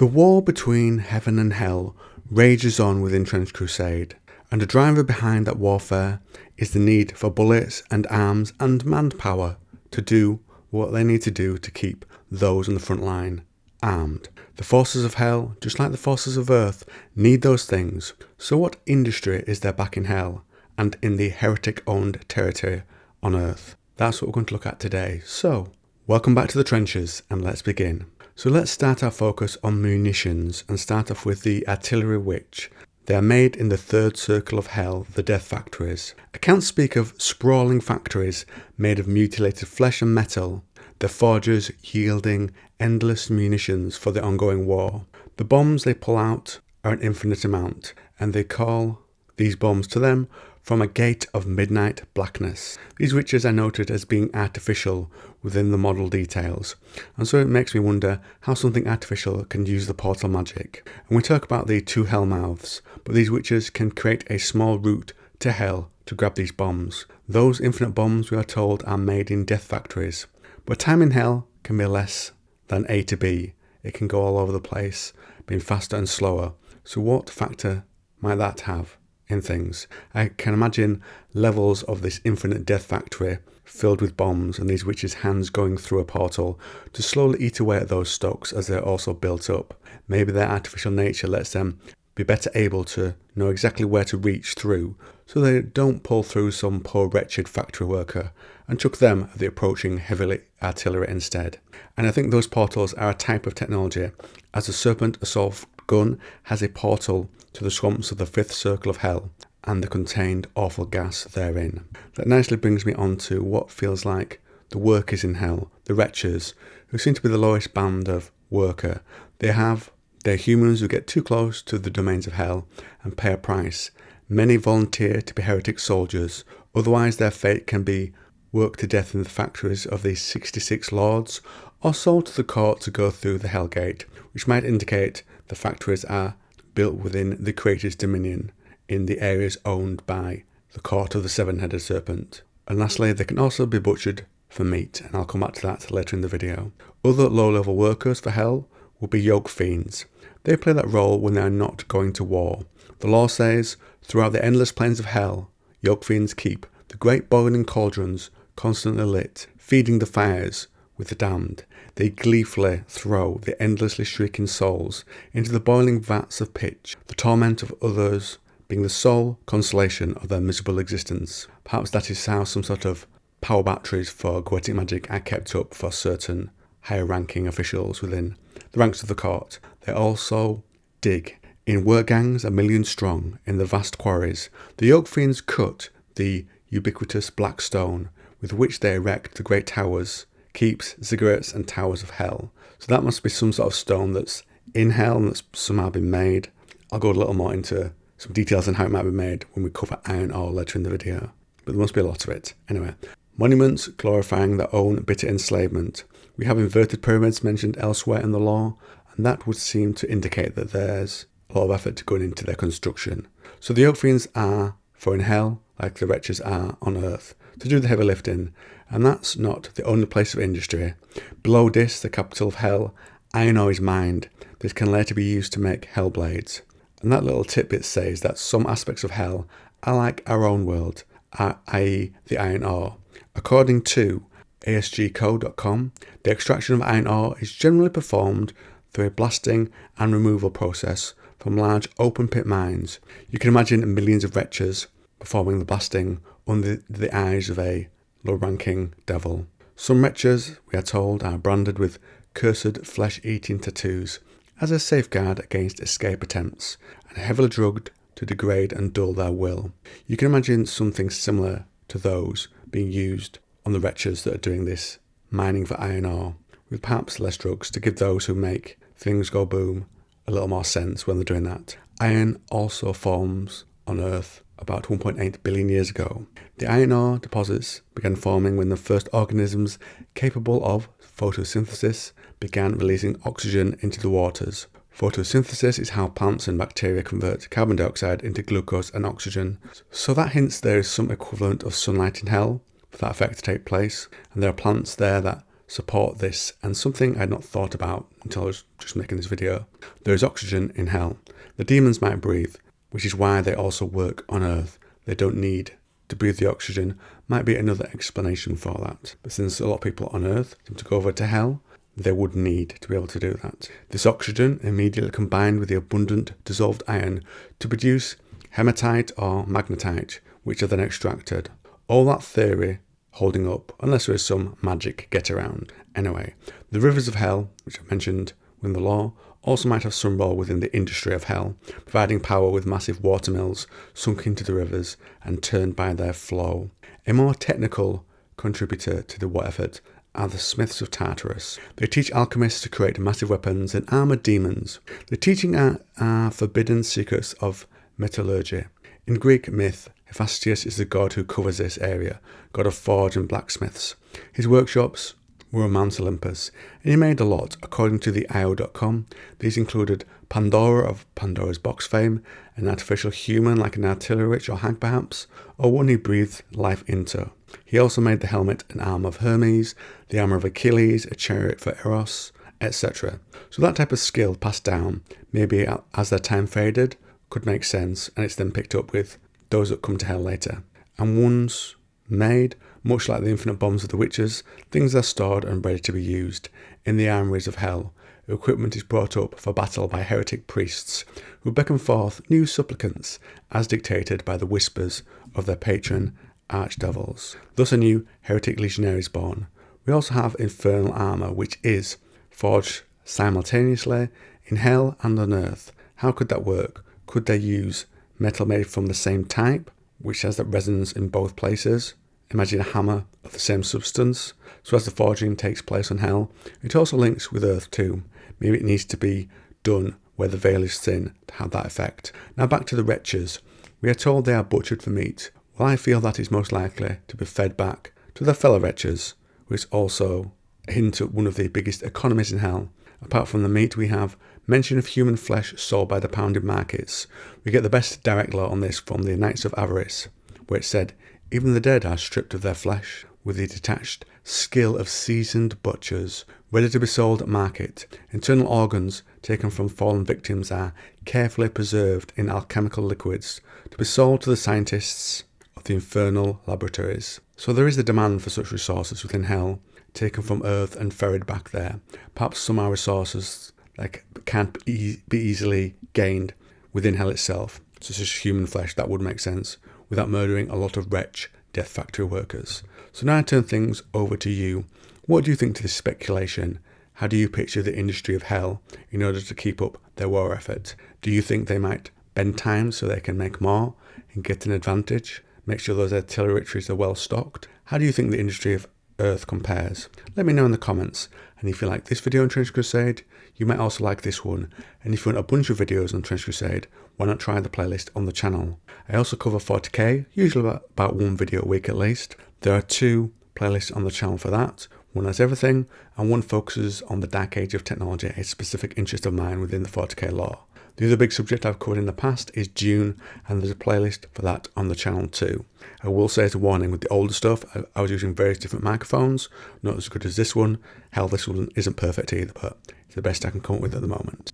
The war between heaven and hell rages on within Crusade, and the driver behind that warfare is the need for bullets and arms and manpower to do what they need to do to keep those on the front line armed. The forces of hell, just like the forces of earth, need those things. So what industry is there back in hell and in the heretic-owned territory on earth? That's what we're going to look at today. So, welcome back to the trenches and let's begin. So let's start our focus on munitions and start off with the artillery witch. They are made in the third circle of hell, the death factories. Accounts speak of sprawling factories made of mutilated flesh and metal, the forges yielding endless munitions for the ongoing war. The bombs they pull out are an infinite amount, and they call these bombs to them from a gate of midnight blackness. These witches are noted as being artificial within the model details, and so it makes me wonder how something artificial can use the portal magic. And we talk about the two hell mouths, but these witches can create a small route to hell to grab these bombs. Those infinite bombs, we are told, are made in death factories, but time in hell can be less than A to B. It can go all over the place, being faster and slower. So what factor might that have in things? I can imagine levels of this infinite death factory filled with bombs and these witches' hands going through a portal to slowly eat away at those stocks as they're also built up. Maybe their artificial nature lets them be better able to know exactly where to reach through, so they don't pull through some poor wretched factory worker and chuck them at the approaching heavy artillery instead. And I think those portals are a type of technology, as the Serpent Assault gun has a portal to the swamps of the fifth circle of hell and the contained awful gas therein. That nicely brings me on to what feels like the workers in hell, the wretches, who seem to be the lowest band of worker. They're humans who get too close to the domains of hell and pay a price. Many volunteer to be heretic soldiers, otherwise their fate can be worked to death in the factories of these 66 lords, or sold to the court to go through the hell gate, which might indicate the factories are built within the Creator's dominion in the areas owned by the court of the seven-headed serpent. And lastly, they can also be butchered for meat, and I'll come back to that later in the video. Other low-level workers for hell will be yoke fiends. They play that role when they are not going to war. The law says, throughout the endless plains of hell, yoke fiends keep the great boiling cauldrons constantly lit, feeding the fires with the damned. They gleefully throw the endlessly shrieking souls into the boiling vats of pitch, the torment of others being the sole consolation of their miserable existence. Perhaps that is how some sort of power batteries for goetic magic are kept up for certain higher-ranking officials within the ranks of the court. They also dig in work gangs 1,000,000 strong in the vast quarries. The yoke fiends cut the ubiquitous black stone with which they erect the great towers, keeps, ziggurats and towers of hell. So that must be some sort of stone that's in hell and that's somehow been made. I'll go a little more into some details on how it might be made when we cover iron ore later in the video, but there must be a lot of it. Anyway, monuments glorifying their own bitter enslavement. We have inverted pyramids mentioned elsewhere in the law, and that would seem to indicate that there's a lot of effort going into their construction. So the yoke fiends are for in hell, like the wretches are on earth, to do the heavy lifting, and that's not the only place of industry. Below Dis, the capital of hell, iron ore is mined. This can later be used to make hell blades. And that little tidbit says that some aspects of hell are like our own world, i.e. the iron ore. According to asgco.com, the extraction of iron ore is generally performed through a blasting and removal process from large open pit mines. You can imagine millions of wretches performing the blasting under the eyes of a low-ranking devil. Some wretches, we are told, are branded with cursed flesh-eating tattoos as a safeguard against escape attempts, and heavily drugged to degrade and dull their will. You can imagine something similar to those being used on the wretches that are doing this mining for iron ore, with perhaps less drugs to give those who make things go boom a little more sense when they're doing that. Iron also forms on Earth about 1.8 billion years ago. The iron ore deposits began forming when the first organisms capable of photosynthesis began releasing oxygen into the waters. Photosynthesis is how plants and bacteria convert carbon dioxide into glucose and oxygen. So that hints there is some equivalent of sunlight in hell for that effect to take place, and there are plants there that support this, and something I had not thought about until I was just making this video. There is oxygen in hell. The demons might breathe, which is why they also work on Earth. They don't need to breathe the oxygen, might be another explanation for that. But since a lot of people on Earth seem to go over to hell, they would need to be able to do that. This oxygen immediately combined with the abundant dissolved iron to produce hematite or magnetite, which are then extracted. All that theory holding up, unless there is some magic get around. Anyway, the rivers of hell, which I mentioned within the law, also might have some role within the industry of hell, providing power with massive water mills sunk into the rivers and turned by their flow. A more technical contributor to the war effort are the smiths of Tartarus. They teach alchemists to create massive weapons and armoured demons. The teaching are forbidden secrets of metallurgy. In Greek myth, Hephaestus is the god who covers this area, god of forge and blacksmiths. His workshops were on Mount Olympus, and he made a lot. According to the IO.com, these included Pandora of Pandora's box fame, an artificial human like an artillery witch or hag perhaps, or one he breathed life into. He also made the helmet and arm of Hermes, the armour of Achilles, a chariot for Eros, etc. So that type of skill passed down, maybe as their time faded, could make sense, and it's then picked up with those that come to hell later. And once made, much like the infinite bombs of the witches, things are stored and ready to be used. In the armories of hell, equipment is brought up for battle by heretic priests, who beckon forth new supplicants, as dictated by the whispers of their patron archdevils. Thus a new heretic legionary is born. We also have infernal armour, which is forged simultaneously in hell and on earth. How could that work? Could they use metal made from the same type, which has that resonance in both places? Imagine a hammer of the same substance. So as the forging takes place on hell, it also links with earth too. Maybe it needs to be done where the veil is thin to have that effect. Now back to the wretches. We are told they are butchered for meat. Well, I feel that is most likely to be fed back to their fellow wretches, which is also a hint at one of the biggest economies in hell. Apart from the meat, we have mention of human flesh sold by the pound in markets. We get the best direct law on this from the Knights of Avarice, where it said, even the dead are stripped of their flesh, with the detached skill of seasoned butchers, ready to be sold at market. Internal organs taken from fallen victims are carefully preserved in alchemical liquids, to be sold to the scientists of the infernal laboratories. So there is a demand for such resources within hell, taken from earth and ferried back there. Perhaps some are resources that can't be easily gained within hell itself, such as human flesh. That would make sense, without murdering a lot of wretch death factory workers. So now I turn things over to you. What do you think to this speculation? How do you picture the industry of hell in order to keep up their war effort? Do you think they might bend time so they can make more and get an advantage? Make sure those artilleries are well stocked? How do you think the industry of Earth compares? Let me know in the comments. And if you like this video on Trench Crusade, you might also like this one. And if you want a bunch of videos on Trench Crusade, why not try the playlist on the channel? I also cover 40k, usually about one video a week at least. There are 2 playlists on the channel for that. One has everything, and one focuses on the dark age of technology, a specific interest of mine within the 40k lore. The other big subject I've covered in the past is Dune, and there's a playlist for that on the channel too. I will say as a warning, with the older stuff, I was using various different microphones, not as good as this one. Hell, this one isn't perfect either, but it's the best I can come up with at the moment.